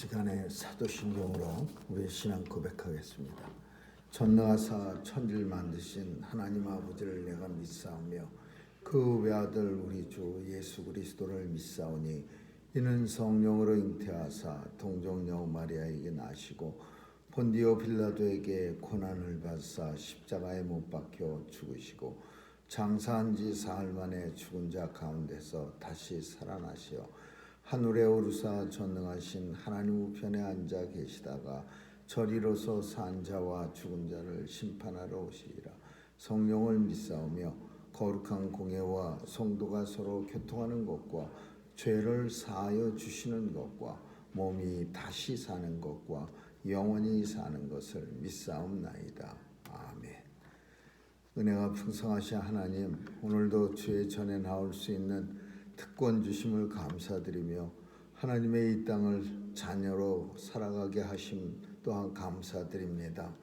시간에 사도신경으로 우리의 신앙 고백하겠습니다. 전능하사 천지를 만드신 하나님 아버지를 내가 믿사오며 그 외아들 우리 주 예수 그리스도를 믿사오니 이는 성령으로 잉태하사 동정녀 마리아에게 나시고 본디오 빌라도에게 고난을 받사 십자가에 못 박혀 죽으시고 장사한 지 사흘 만에 죽은 자 가운데서 다시 살아나시어 하늘에 오르사 전능하신 하나님 우편에 앉아 계시다가 저리로서 산 자와 죽은 자를 심판하러 오시리라. 성령을 믿사오며 거룩한 공예와 성도가 서로 교통하는 것과 죄를 사하여 주시는 것과 몸이 다시 사는 것과 영원히 사는 것을 믿사옵나이다. 아멘. 은혜가 풍성하신 하나님, 오늘도 주의 전에 나올 수 있는 특권 주심을 감사드리며 하나님의 이 땅을 자녀로 살아가게 하심 또한 감사드립니다.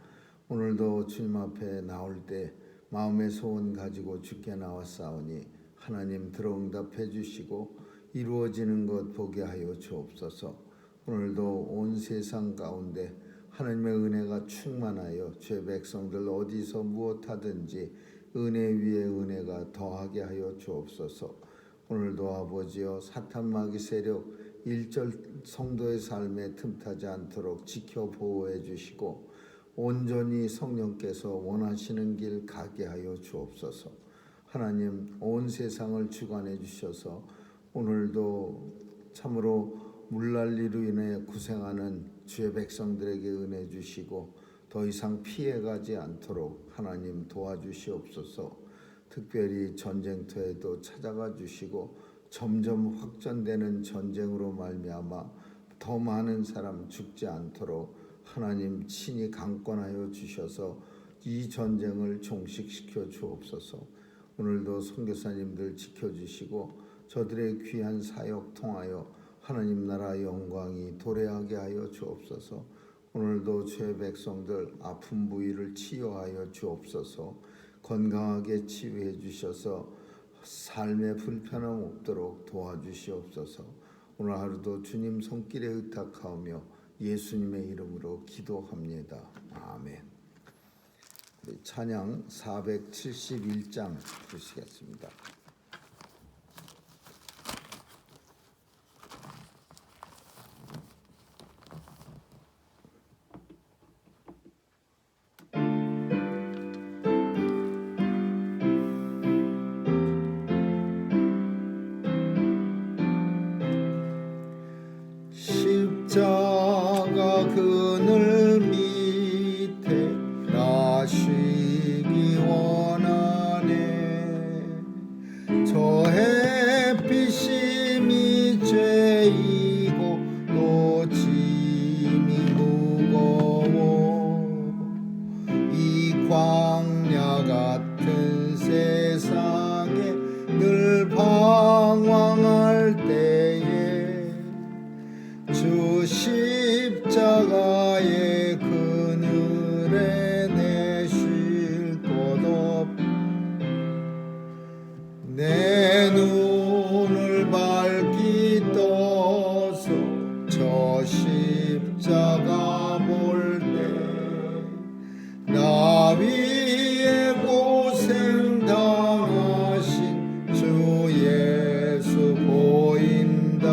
오늘도 주님 앞에 나올 때 마음의 소원 가지고 주께 나왔사오니 하나님 들어응답해 주시고 이루어지는 것 보게 하여 주옵소서. 오늘도 온 세상 가운데 하나님의 은혜가 충만하여 주의 백성들 어디서 무엇하든지 은혜 위에 은혜가 더하게 하여 주옵소서. 오늘도 아버지여 사탄 마귀 세력 일절 성도의 삶에 틈타지 않도록 지켜 보호해 주시고 온전히 성령께서 원하시는 길 가게 하여 주옵소서. 하나님 온 세상을 주관해 주셔서 오늘도 참으로 물난리로 인해 고생하는 주의 백성들에게 은혜 주시고 더 이상 피해가지 않도록 하나님 도와주시옵소서. 특별히 전쟁터에도 찾아가 주시고 점점 확전되는 전쟁으로 말미암아 더 많은 사람 죽지 않도록 하나님 친히 강권하여 주셔서 이 전쟁을 종식시켜 주옵소서. 오늘도 선교사님들 지켜주시고 저들의 귀한 사역 통하여 하나님 나라 영광이 도래하게 하여 주옵소서. 오늘도 주의 백성들 아픈 부위를 치유하여 주옵소서. 건강하게 치유해 주셔서 삶에 불편함 없도록 도와주시옵소서. 오늘 하루도 주님 손길에 의탁하오며 예수님의 이름으로 기도합니다. 아멘. 찬양 471장 부르시겠습니다. 십자가 그늘 밑에 나 쉬기 원하네. 저 햇빛이 미죄이고 또 짐이 무거워. 이 광야 같은 세상에 늘 방황할 때에 주 십자가의 그늘에 내 쉴 곳 없. 내 눈을 밝히 떠서 저 십자가 볼 때 나 위에 고생 당하신 주 예수 보인다.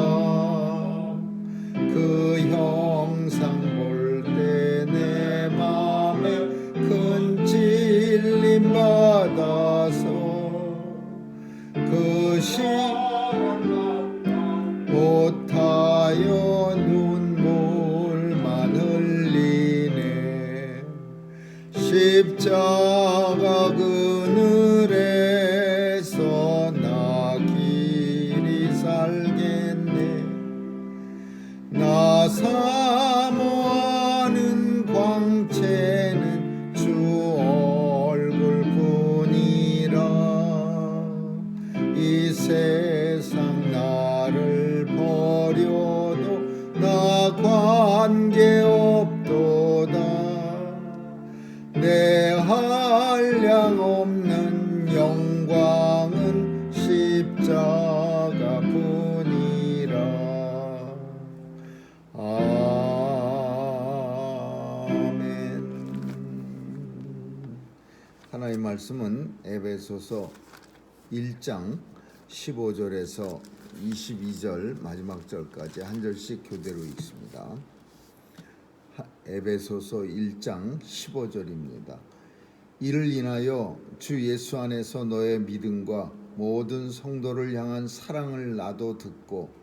그 형상 볼 때 내 맘에 큰 찔림 받아서 그 못하여 눈물만 흘리네. 십자가 그늘에서 나 길이 살겠네. 나 사모하는 광채는 주 얼굴뿐이라. 이 세상 나를 버려도 나 관계없도다. 내 한량 없는 영광은 십자가 뿐이라. 하나님 말씀은 에베소서 1장 15절에서 22절 마지막 절까지 한 절씩 교대로 읽습니다. 에베소서 1장 15절입니다. 이를 인하여 주 예수 안에서 너의 믿음과 모든 성도를 향한 사랑을 나도 듣고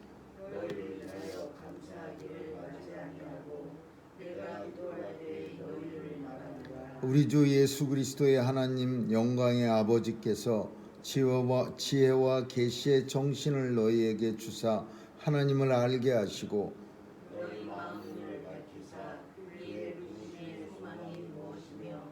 우리 주 예수 그리스도의 하나님 영광의 아버지께서 지혜와 계시의 정신을 너희에게 주사 하나님을 알게 하시고 너희 마음을 밝히사 우리의 부르심의 소망이 무엇이며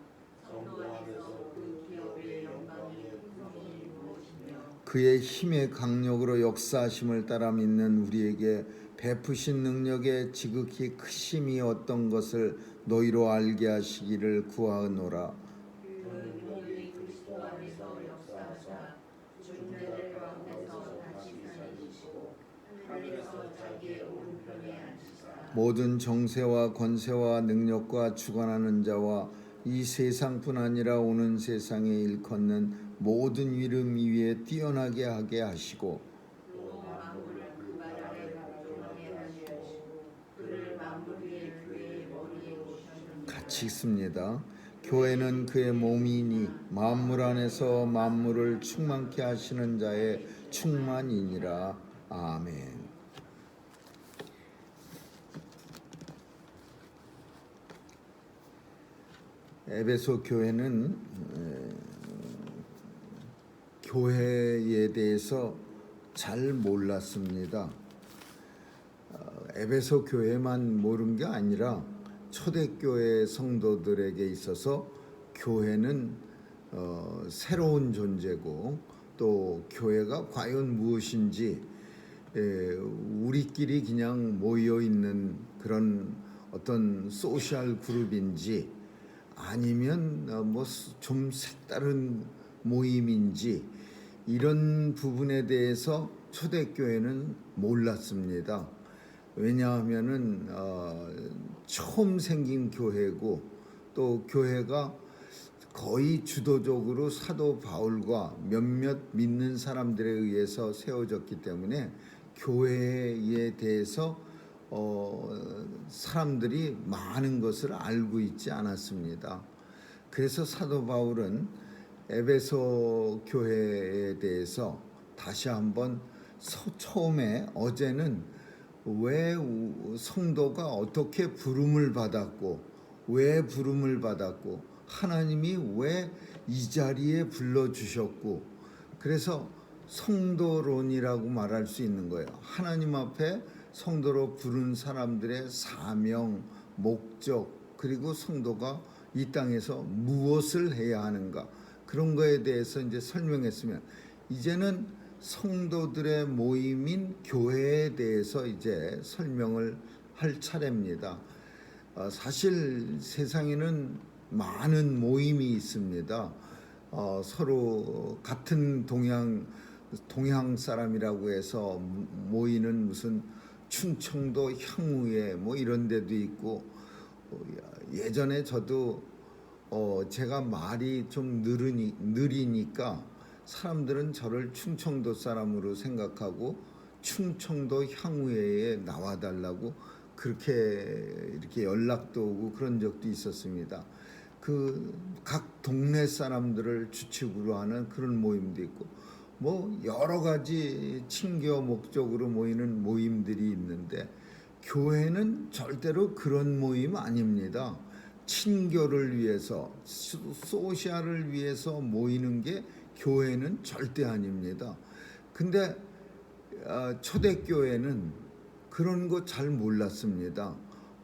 성도 안에서 그 기업의 영광이 크심이 무엇이며 그의 힘의 강력으로 역사하심을 따라 믿는 우리에게 베푸신 능력의 지극히 크심이 어떤 것을 너희로 알게 하시기를 구하노라. 너희 그리스도 안에서 역사하사 중대들 가운데서 다시 살리시고 하늘에서 자기의 오른편에 앉히사 모든 정세와 권세와 능력과 주관하는 자와 이 세상뿐 아니라 오는 세상에 일컫는 모든 이름 위에 뛰어나게 하게 하시고 또 만물을 그발 아래 복종하게 하시고 그를 만물 위에 그의 머리에 오시는 같이 읽습니다. 교회는 그의 몸이니 만물 안에서 만물을 충만케 하시는 자의 충만이니라. 아멘. 에베소 교회는 교회에 대해서 잘 몰랐습니다. 에베소 교회만 모른 게 아니라 초대교회 성도들에게 있어서 교회는 새로운 존재고 또 교회가 과연 무엇인지 우리끼리 그냥 모여 있는 그런 어떤 소셜 그룹인지 아니면 뭐 좀 색다른 모임인지 이런 부분에 대해서 초대교회는 몰랐습니다. 왜냐하면은 처음 생긴 교회고 또 교회가 거의 주도적으로 사도 바울과 몇몇 믿는 사람들에 의해서 세워졌기 때문에 교회에 대해서 사람들이 많은 것을 알고 있지 않았습니다. 그래서 사도 바울은 에베소 교회에 대해서 다시 한번 처음에 어제는 왜 성도가 어떻게 부름을 받았고 왜 부름을 받았고 하나님이 왜 이 자리에 불러주셨고 그래서 성도론이라고 말할 수 있는 거예요. 하나님 앞에 성도로 부른 사람들의 사명, 목적 그리고 성도가 이 땅에서 무엇을 해야 하는가 그런 거에 대해서 이제 설명했으면 이제는 성도들의 모임인 교회에 대해서 이제 설명을 할 차례입니다. 사실 세상에는 많은 모임이 있습니다. 서로 같은 동양 사람이라고 해서 모이는 무슨 충청도 향후에 뭐 이런 데도 있고 예전에 저도 제가 말이 좀 느리니까 사람들은 저를 충청도 사람으로 생각하고 충청도 향후회에 나와달라고 그렇게 이렇게 연락도 오고 그런 적도 있었습니다. 그 각 동네 사람들을 주축으로 하는 그런 모임도 있고 뭐 여러 가지 친교 목적으로 모이는 모임들이 있는데 교회는 절대로 그런 모임 아닙니다. 친교를 위해서 소셜을 위해서 모이는 게 교회는 절대 아닙니다. 근데 초대교회는 그런 거 잘 몰랐습니다.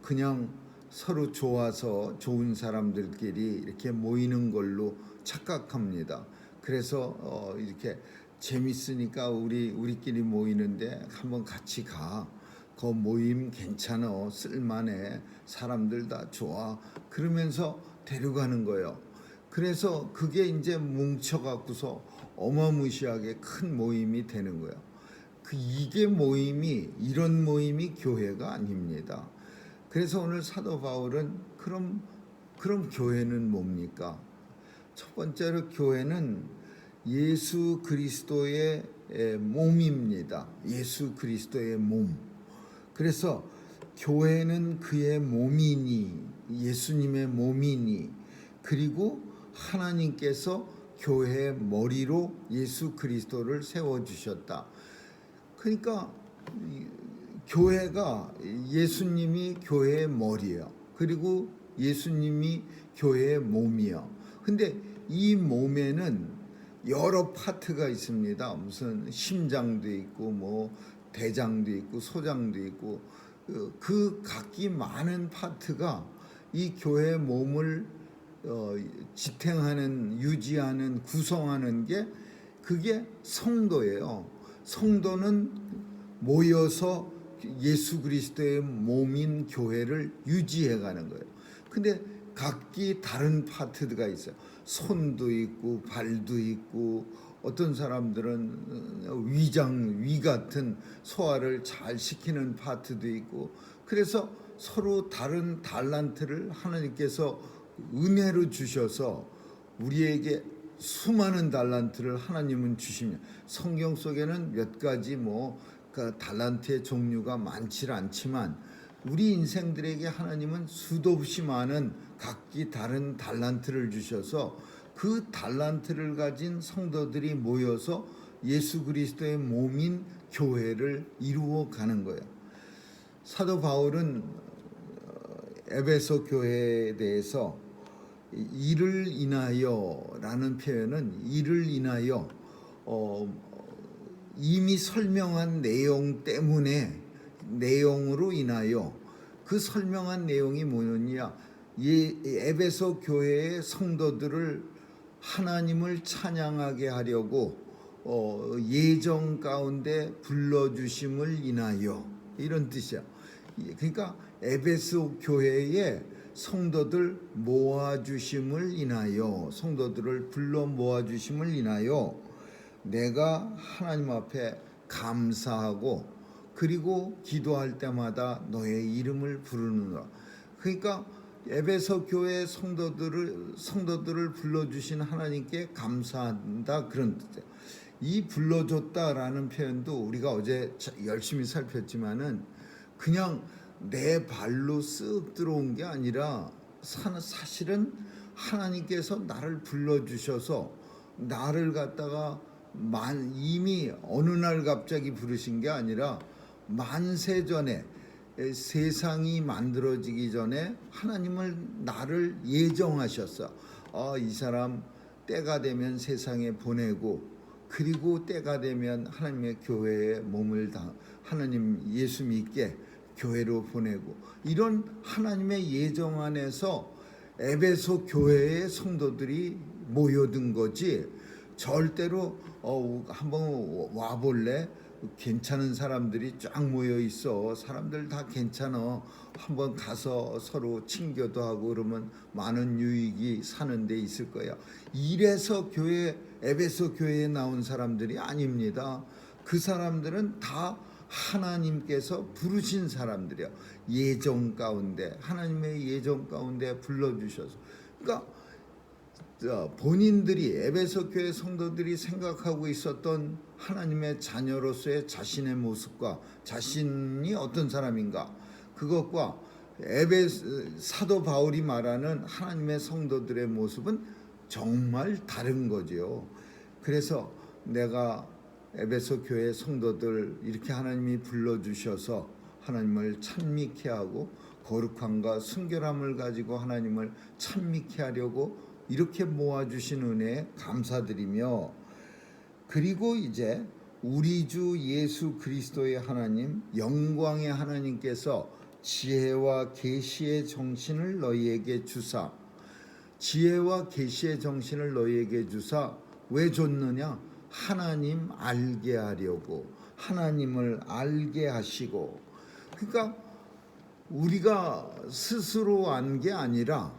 그냥 서로 좋아서 좋은 사람들끼리 이렇게 모이는 걸로 착각합니다. 그래서 이렇게 재밌으니까 우리끼리 모이는데 한번 같이 가. 그 모임 괜찮아. 쓸만해. 사람들 다 좋아. 그러면서 데려가는 거예요. 그래서 그게 이제 뭉쳐갖고서 어마무시하게 큰 모임이 되는 거예요. 이게 이런 모임이 교회가 아닙니다. 그래서 오늘 사도 바울은 그럼 교회는 뭡니까? 첫 번째로 교회는 예수 그리스도의 몸입니다. 예수 그리스도의 몸. 그래서 교회는 그의 몸이니, 예수님의 몸이니, 그리고 하나님께서 교회의 머리로 예수 그리스도를 세워주셨다. 그러니까 교회가, 예수님이 교회의 머리예요. 그리고 예수님이 교회의 몸이요. 근데 이 몸에는 여러 파트가 있습니다. 무슨 심장도 있고 뭐 대장도 있고 소장도 있고, 그 각기 많은 파트가 이 교회의 몸을 지탱하는, 유지하는, 구성하는 게 그게 성도예요. 성도는 모여서 예수 그리스도의 몸인 교회를 유지해 가는 거예요. 근데 각기 다른 파트가 있어요. 손도 있고 발도 있고, 어떤 사람들은 위 같은 소화를 잘 시키는 파트도 있고, 그래서 서로 다른 달란트를 하나님께서 은혜로 주셔서 우리에게 수많은 달란트를 하나님은 주시면, 성경 속에는 몇 가지 그 달란트의 종류가 많지 않지만 우리 인생들에게 하나님은 수도 없이 많은 각기 다른 달란트를 주셔서 그 달란트를 가진 성도들이 모여서 예수 그리스도의 몸인 교회를 이루어 가는 거예요. 사도 바울은 에베소 교회에 대해서 이를 인하여라는 표현은, 이를 인하여 이미 설명한 내용 때문에, 내용으로 인하여, 그 설명한 내용이 뭐냐, 에베소 교회의 성도들을 하나님을 찬양하게 하려고 예정 가운데 불러주심을 인하여, 이런 뜻이야. 그러니까 에베소 교회의 성도들 모아주심을 인하여, 성도들을 불러 모아주심을 인하여 내가 하나님 앞에 감사하고, 그리고 기도할 때마다 너의 이름을 부르느라. 그러니까 에베소 교회 성도들을 불러주신 하나님께 감사한다, 그런 뜻이에요. 이 불러줬다라는 표현도 우리가 어제 열심히 살폈지만은 그냥 내 발로 쓱 들어온 게 아니라 사실은 하나님께서 나를 불러주셔서 나를 갖다가 이미 어느 날 갑자기 부르신 게 아니라 만세 전에, 세상이 만들어지기 전에 하나님을, 나를 예정하셨어. 이 사람 때가 되면 세상에 보내고, 그리고 때가 되면 하나님의 교회에 몸을 하나님 예수 믿게 교회로 보내고, 이런 하나님의 예정 안에서 에베소 교회의 성도들이 모여든 거지, 절대로 한번 와볼래? 괜찮은 사람들이 쫙 모여 있어. 사람들 다 괜찮아. 한번 가서 서로 친교도 하고 그러면 많은 유익이 사는 데 있을 거야. 이래서 에베소 교회에 나온 사람들이 아닙니다. 그 사람들은 다 하나님께서 부르신 사람들이야. 예정 가운데, 하나님의 예정 가운데 불러주셔서. 그러니까 본인들이, 에베소 교회 성도들이 생각하고 있었던 하나님의 자녀로서의 자신의 모습과, 자신이 어떤 사람인가, 그것과 사도 바울이 말하는 하나님의 성도들의 모습은 정말 다른 거죠. 그래서 내가 에베소 교회 성도들 이렇게 하나님이 불러주셔서 하나님을 찬미케 하고, 거룩함과 순결함을 가지고 하나님을 찬미케 하려고 이렇게 모아주신 은혜에 감사드리며, 그리고 이제 우리 주 예수 그리스도의 하나님, 영광의 하나님께서 지혜와 계시의 정신을 너희에게 주사, 지혜와 계시의 정신을 너희에게 주사, 왜 줬느냐? 하나님 알게 하려고, 하나님을 알게 하시고. 그러니까 우리가 스스로 안 게 아니라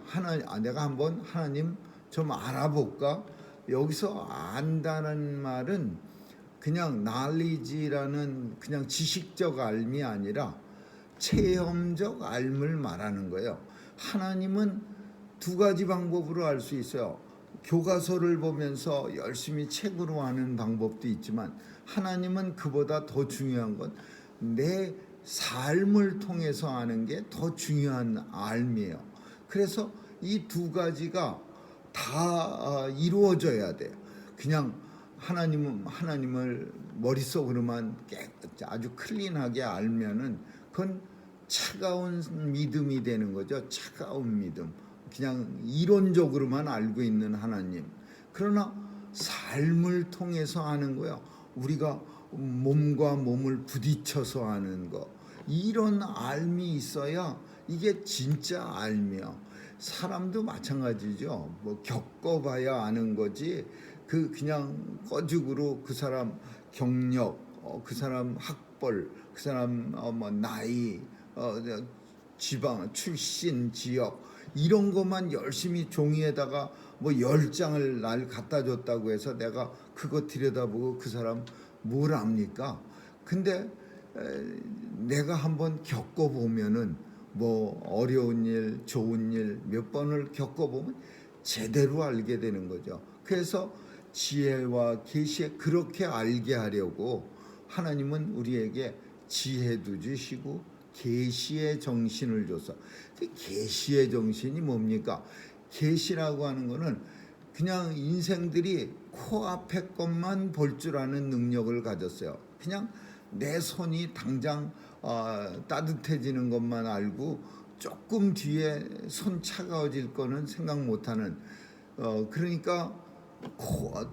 내가 한번 하나님 좀 알아볼까? 여기서 안다는 말은 그냥 knowledge라는 그냥 지식적 알미 아니라 체험적 알을 말하는 거예요. 하나님은 두 가지 방법으로 알 수 있어요. 교과서를 보면서 열심히 책으로 아는 방법도 있지만 하나님은 그보다 더 중요한 건 내 삶을 통해서 아는 게 더 중요한 알미예요. 그래서 이 두 가지가 다 이루어져야 돼요. 그냥 하나님을 머릿속으로만 아주 클린하게 알면은 그건 차가운 믿음이 되는 거죠. 차가운 믿음. 그냥 이론적으로만 알고 있는 하나님. 그러나 삶을 통해서 아는 거요. 우리가 몸과 몸을 부딪혀서 아는 거. 이런 알미 있어야 이게 진짜 알미야. 사람도 마찬가지죠. 뭐 겪어봐야 아는 거지. 그냥 꺼죽으로 그 사람 경력, 그 사람 학벌, 그 사람 뭐 나이, 지방, 출신, 지역 이런 것만 열심히 종이에다가 뭐 10장을 날 갖다 줬다고 해서 내가 그거 들여다보고 그 사람 뭘 압니까? 근데 내가 한번 겪어보면은 뭐 어려운 일, 좋은 일 몇 번을 겪어보면 제대로 알게 되는 거죠. 그래서 지혜와 계시에 그렇게 알게 하려고 하나님은 우리에게 지혜도 주시고 계시의 정신을 줘서. 계시의 정신이 뭡니까? 계시라고 하는 거는 그냥 인생들이 코앞의 것만 볼 줄 아는 능력을 가졌어요. 그냥 내 손이 당장 따뜻해지는 것만 알고 조금 뒤에 손 차가워질 거는 생각 못하는, 그러니까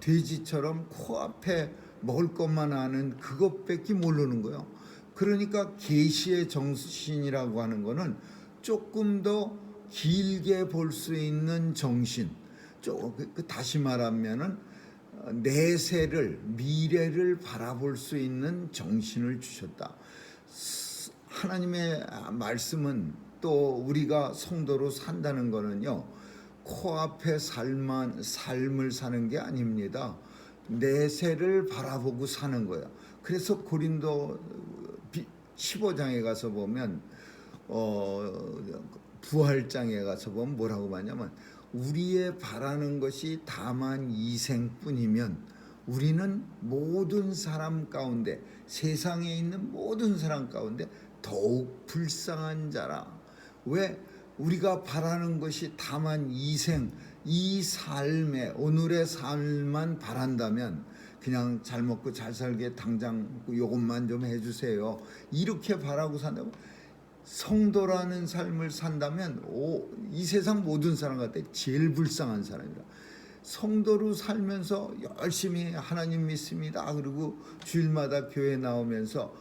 돼지처럼 코앞에 먹을 것만 아는 그것밖에 모르는 거예요. 그러니까 계시의 정신이라고 하는 거는 조금 더 길게 볼 수 있는 정신. 다시 말하면은 내세를, 미래를 바라볼 수 있는 정신을 주셨다. 하나님의 말씀은 또 우리가 성도로 산다는 거는요, 코앞의 삶을 사는 게 아닙니다. 내세를 바라보고 사는 거예요. 그래서 고린도 15장에 가서 보면 부활장에 가서 보면 뭐라고 하냐면, 우리의 바라는 것이 다만 이생뿐이면 우리는 모든 사람 가운데, 세상에 있는 모든 사람 가운데 더욱 불쌍한 자라. 왜? 우리가 바라는 것이 다만 이생, 이 삶에, 오늘의 삶만 바란다면 그냥 잘 먹고 잘 살게 당장 요것만 좀 해주세요, 이렇게 바라고 산다면, 성도라는 삶을 산다면 이 세상 모든 사람 같아 제일 불쌍한 사람이라. 성도로 살면서 열심히 하나님 믿습니다, 그리고 주일마다 교회 나오면서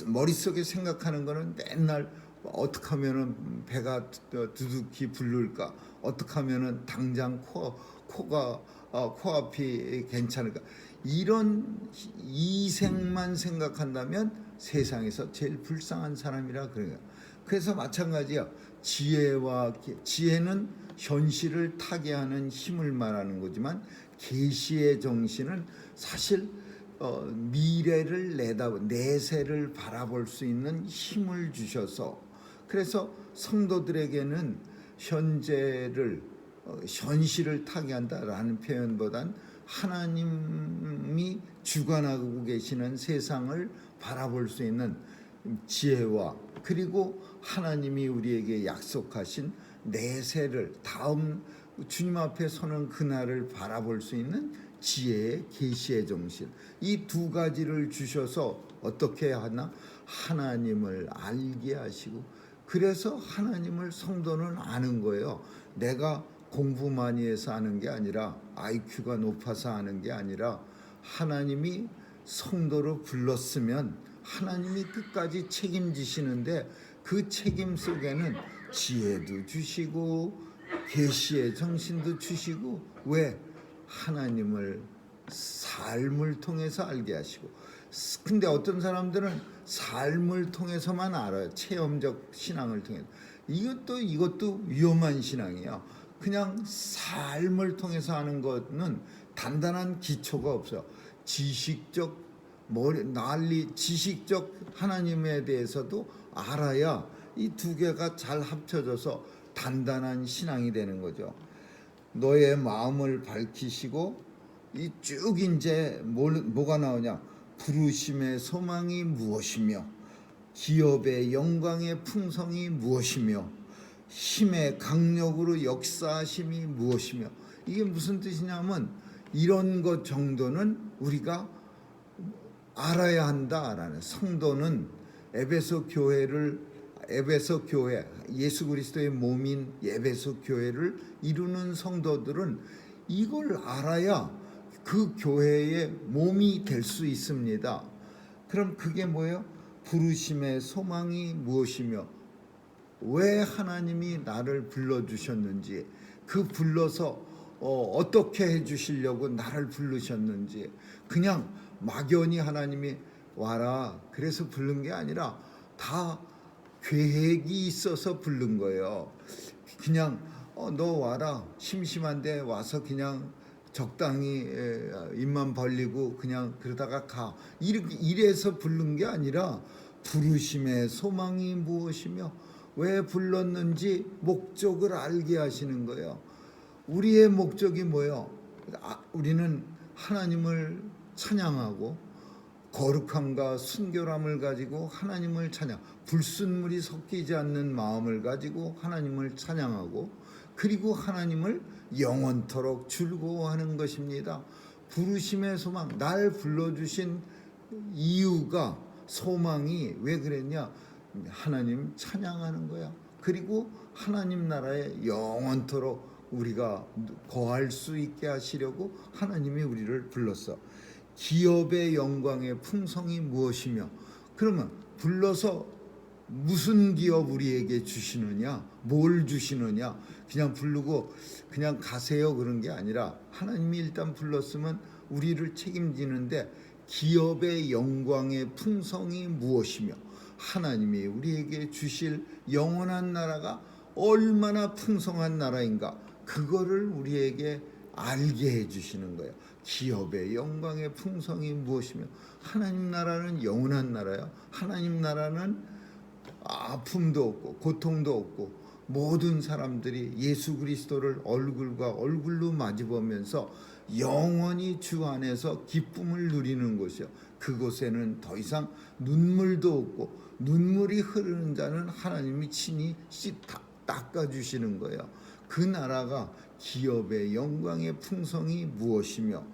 머릿속에 생각하는 거는 맨날 어떻게 하면은 배가 두둑히 부를까, 어떻게 하면은 당장 코앞이 괜찮을까, 이런 이생만 생각한다면 세상에서 제일 불쌍한 사람이라 그래요. 그래서 마찬가지야. 지혜는 현실을 타개하는 힘을 말하는 거지만, 계시의 정신은 사실 미래를 내세를 바라볼 수 있는 힘을 주셔서, 그래서 성도들에게는 현실을 타개한다라는 표현보단 하나님이 주관하고 계시는 세상을 바라볼 수 있는 지혜와, 그리고 하나님이 우리에게 약속하신 내세를, 다음 주님 앞에 서는 그날을 바라볼 수 있는 지혜의 계시의 정신, 이 두 가지를 주셔서 어떻게 하나? 하나님을 알게 하시고, 그래서 하나님을 성도는 아는 거예요. 내가 공부 많이 해서 아는 게 아니라, IQ가 높아서 아는 게 아니라, 하나님이 성도로 불렀으면 하나님이 끝까지 책임지시는데, 그 책임 속에는 지혜도 주시고 계시의 정신도 주시고, 왜? 하나님을 삶을 통해서 알게 하시고. 근데 어떤 사람들은 삶을 통해서만 알아요. 체험적 신앙을 통해서. 이것도 위험한 신앙이에요. 그냥 삶을 통해서 하는 것은 단단한 기초가 없어요. 지식적 하나님에 대해서도 알아야 이 두 개가 잘 합쳐져서 단단한 신앙이 되는 거죠. 너의 마음을 밝히시고 이 쭉 이제 뭐가 나오냐? 부르심의 소망이 무엇이며 기업의 영광의 풍성이 무엇이며 힘의 강력으로 역사하심이 무엇이며 이게 무슨 뜻이냐면 이런 것 정도는 우리가 알아야 한다라는 성도는 에베소 교회 예수 그리스도의 몸인 에베소 교회를 이루는 성도들은 이걸 알아야 그 교회의 몸이 될 수 있습니다. 그럼 그게 뭐예요? 부르심의 소망이 무엇이며 왜 하나님이 나를 불러주셨는지 그 불러서 어떻게 해주시려고 나를 부르셨는지 그냥 막연히 하나님이 와라 그래서 부른 게 아니라 다 계획이 있어서 부른 거예요. 그냥 너 와라 심심한데 와서 그냥 적당히 입만 벌리고 그냥 그러다가 가 이래서 부른 게 아니라 부르심의 소망이 무엇이며 왜 불렀는지 목적을 알게 하시는 거예요. 우리의 목적이 뭐예요? 우리는 하나님을 찬양하고 거룩함과 순결함을 가지고 하나님을 찬양, 불순물이 섞이지 않는 마음을 가지고 하나님을 찬양하고 그리고 하나님을 영원토록 즐거워하는 것입니다. 부르심의 소망, 날 불러주신 이유가 소망이 왜 그랬냐? 하나님 찬양하는 거야. 그리고 하나님 나라에 영원토록 우리가 거할 수 있게 하시려고 하나님이 우리를 불렀어. 기업의 영광의 풍성이 무엇이며 그러면 불러서 무슨 기업 우리에게 주시느냐? 뭘 주시느냐? 그냥 부르고 그냥 가세요 그런 게 아니라 하나님이 일단 불렀으면 우리를 책임지는데 기업의 영광의 풍성이 무엇이며 하나님이 우리에게 주실 영원한 나라가 얼마나 풍성한 나라인가 그거를 우리에게 알게 해주시는 거예요. 기업의 영광의 풍성이 무엇이며 하나님 나라는 영원한 나라야. 하나님 나라는 아픔도 없고 고통도 없고 모든 사람들이 예수 그리스도를 얼굴과 얼굴로 마주보면서 영원히 주 안에서 기쁨을 누리는 곳이요. 그곳에는 더 이상 눈물도 없고 눈물이 흐르는 자는 하나님이 친히 닦아주시는 거예요. 그 나라가 기업의 영광의 풍성이 무엇이며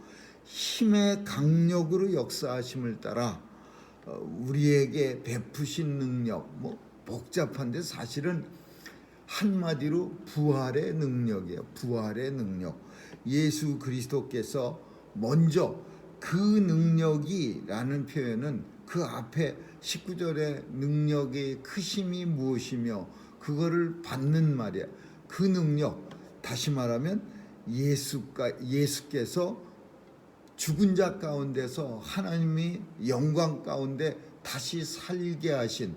힘의 강력으로 역사하심을 따라 우리에게 베푸신 능력 뭐 복잡한데 사실은 한마디로 부활의 능력이에요. 부활의 능력. 예수 그리스도께서 먼저 그 능력이라는 표현은 그 앞에 19절의 능력의 크심이 무엇이며 그거를 받는 말이야. 그 능력 다시 말하면 예수께서 죽은 자 가운데서 하나님이 영광 가운데 다시 살게 하신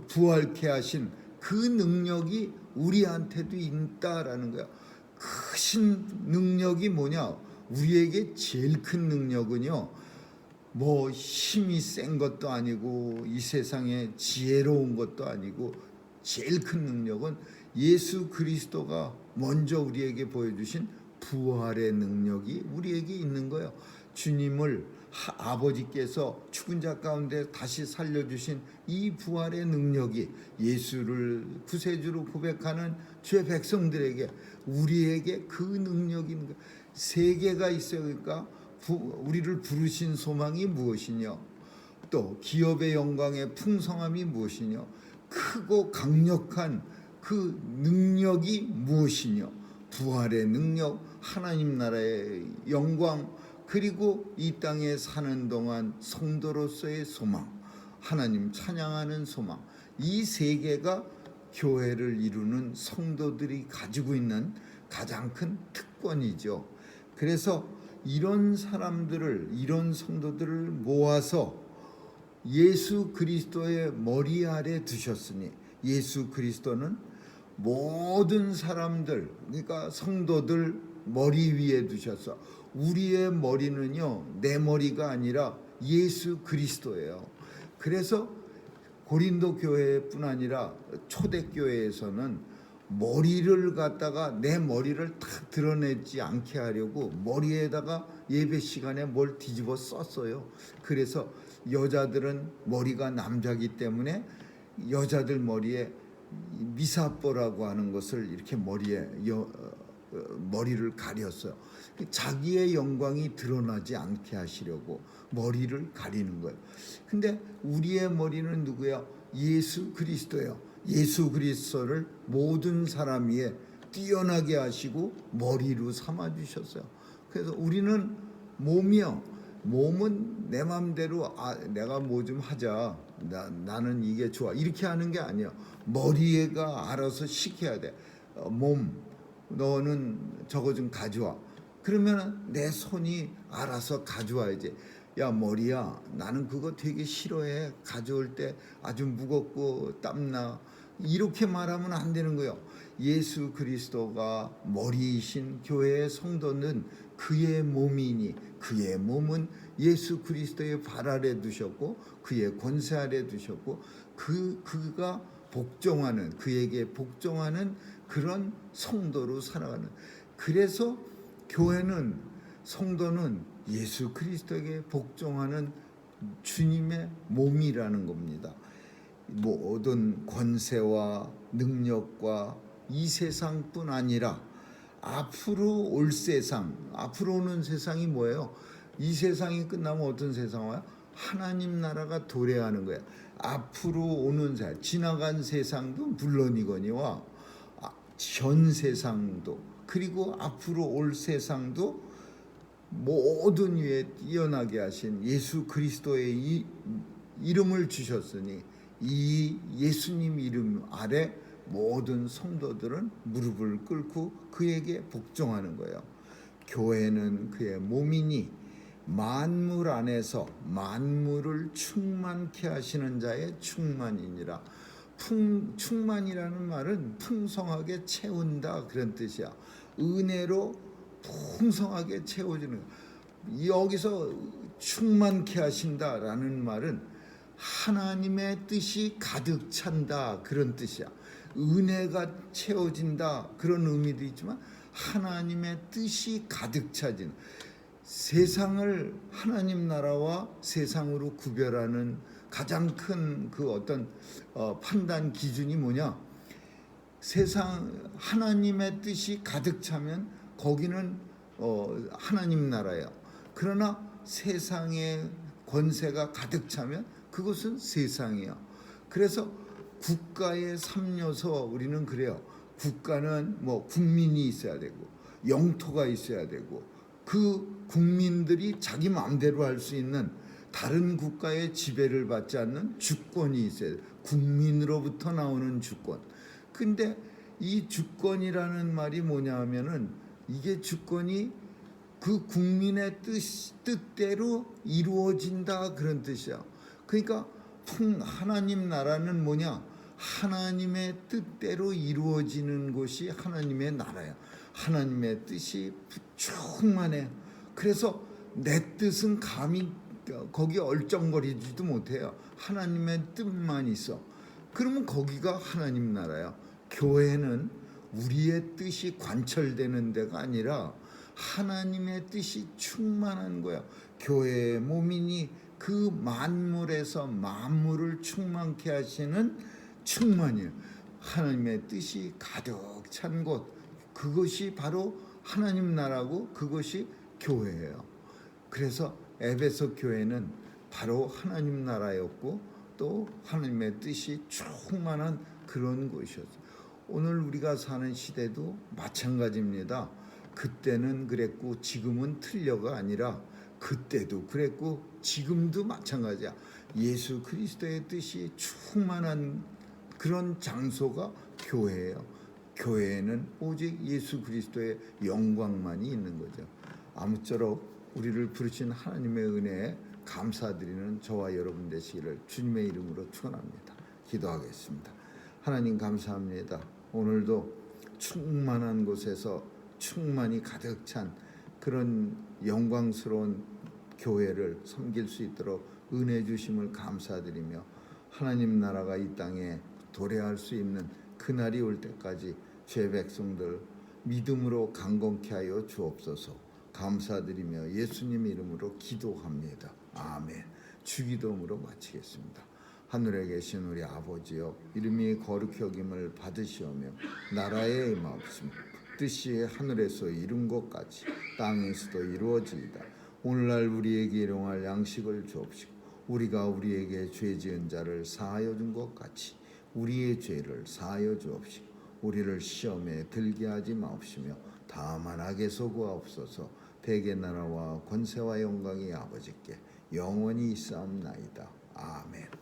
부활케 하신 그 능력이 우리한테도 있다라는 거야. 크신 능력이 뭐냐? 우리에게 제일 큰 능력은요. 뭐 힘이 센 것도 아니고 이 세상에 지혜로운 것도 아니고 제일 큰 능력은 예수 그리스도가 먼저 우리에게 보여주신 부활의 능력이 우리에게 있는 거예요. 주님을 아버지께서 죽은 자 가운데 다시 살려주신 이 부활의 능력이 예수를 구세주로 고백하는 주의 백성들에게 우리에게 그 능력이 있는 거예요. 세 개가 있어요. 그러니까 우리를 부르신 소망이 무엇이냐, 또 기업의 영광의 풍성함이 무엇이냐, 크고 강력한 그 능력이 무엇이냐, 부활의 능력, 하나님 나라의 영광, 그리고 이 땅에 사는 동안 성도로서의 소망, 하나님 찬양하는 소망, 이 세 개가 교회를 이루는 성도들이 가지고 있는 가장 큰 특권이죠. 그래서 이런 사람들을, 이런 성도들을 모아서 예수 그리스도의 머리 아래 두셨으니, 예수 그리스도는 모든 사람들, 그러니까 성도들 머리 위에 두셔서, 우리의 머리는요 내 머리가 아니라 예수 그리스도예요. 그래서 고린도 교회뿐 아니라 초대교회에서는 머리를 갖다가 내 머리를 탁 드러내지 않게 하려고 머리에다가 예배 시간에 뭘 뒤집어 썼어요. 그래서 여자들은 머리가 남자기 때문에 여자들 머리에 미사뽀라고 하는 것을 이렇게 머리를 가렸어요. 자기의 영광이 드러나지 않게 하시려고 머리를 가리는 거예요. 근데 우리의 머리는 누구야? 예수 그리스도예요. 예수 그리스도를 모든 사람 위에 뛰어나게 하시고 머리로 삼아 주셨어요. 그래서 우리는 몸이요. 몸은 내 마음대로 내가 뭐 좀 하자. 나는 이게 좋아. 이렇게 하는 게 아니에요. 머리가 알아서 시켜야 돼. 몸, 너는 저거 좀 가져와. 그러면 내 손이 알아서 가져와야지. 야 머리야, 나는 그거 되게 싫어해. 가져올 때 아주 무겁고 땀나. 이렇게 말하면 안 되는 거예요. 예수 그리스도가 머리이신 교회의 성도는 그의 몸이니 그의 몸은 예수 그리스도의 발 아래 두셨고 그의 권세 아래 두셨고 그가 복종하는, 그에게 복종하는 그런 성도로 살아가는. 그래서 교회는, 성도는 예수 그리스도에게 복종하는 주님의 몸이라는 겁니다. 모든 권세와 능력과 이 세상뿐 아니라 앞으로 올 세상, 앞으로 오는 세상이 뭐예요? 이 세상이 끝나면 어떤 세상 와요? 하나님 나라가 도래하는 거예요. 앞으로 오는 세상, 지나간 세상도 물론이거니와 전 세상도, 그리고 앞으로 올 세상도 모든 위에 뛰어나게 하신 예수 그리스도의 이름을 주셨으니 이 예수님 이름 아래 모든 성도들은 무릎을 꿇고 그에게 복종하는 거예요. 교회는 그의 몸이니 만물 안에서 만물을 충만케 하시는 자의 충만이니라. 충만이라는 말은 풍성하게 채운다 그런 뜻이야. 은혜로 풍성하게 채워주는 거야. 여기서 충만케 하신다라는 말은 하나님의 뜻이 가득 찬다 그런 뜻이야. 은혜가 채워진다 그런 의미도 있지만 하나님의 뜻이 가득 차진, 세상을 하나님 나라와 세상으로 구별하는 가장 큰 그 어떤 판단 기준이 뭐냐? 세상 하나님의 뜻이 가득 차면 거기는 하나님 나라예요. 그러나 세상의 권세가 가득 차면 그것은 세상이에요. 그래서 국가의 3요소 우리는 그래요. 국가는 뭐 국민이 있어야 되고 영토가 있어야 되고 그 국민들이 자기 마음대로 할 수 있는 다른 국가의 지배를 받지 않는 주권이 있어야 돼요. 국민으로부터 나오는 주권. 근데 이 주권이라는 말이 뭐냐 하면은 이게 주권이 그 국민의 뜻대로 이루어진다 그런 뜻이야. 그러니까 하나님 나라는 뭐냐? 하나님의 뜻대로 이루어지는 곳이 하나님의 나라야. 하나님의 뜻이 충만해. 그래서 내 뜻은 감히 거기 얼쩡거리지도 못해요. 하나님의 뜻만 있어. 그러면 거기가 하나님 나라야. 교회는 우리의 뜻이 관철되는 데가 아니라 하나님의 뜻이 충만한 거야. 교회의 몸이니 그 만물에서 만물을 충만케 하시는 충만이에요. 하나님의 뜻이 가득 찬 곳, 그것이 바로 하나님 나라고 그것이 교회예요. 그래서 에베소 교회는 바로 하나님 나라였고 또 하나님의 뜻이 충만한 그런 곳이었어요. 오늘 우리가 사는 시대도 마찬가지입니다. 그때는 그랬고 지금은 틀려가 아니라 그때도 그랬고 지금도 마찬가지야. 예수 그리스도의 뜻이 충만한 그런 장소가 교회예요. 교회에는 오직 예수 그리스도의 영광만이 있는 거죠. 아무쪼록 우리를 부르신 하나님의 은혜에 감사드리는 저와 여러분 되시기를 주님의 이름으로 축원합니다. 기도하겠습니다. 하나님 감사합니다. 오늘도 충만한 곳에서 충만히 가득 찬 그런 영광스러운 교회를 섬길 수 있도록 은혜 주심을 감사드리며 하나님 나라가 이 땅에 도래할 수 있는 그날이 올 때까지 죄 백성들 믿음으로 강건케 하여 주옵소서. 감사드리며 예수님 이름으로 기도합니다. 아멘. 주기도문으로 마치겠습니다. 하늘에 계신 우리 아버지여, 이름이 거룩히 여김을 받으시오며 나라의 임하옵시며 뜻이 하늘에서 이룬 것 같이 땅에서도 이루어지이다. 오늘날 우리에게 일용할 양식을 주옵시고 우리가 우리에게 죄 지은 자를 사하여 준 것 같이 우리의 죄를 사하여 주옵시고 우리를 시험에 들게 하지 마옵시며 다만 악에서 구하옵소서. 대개 나라와 권세와 영광이 아버지께 영원히 있사옵나이다. 아멘.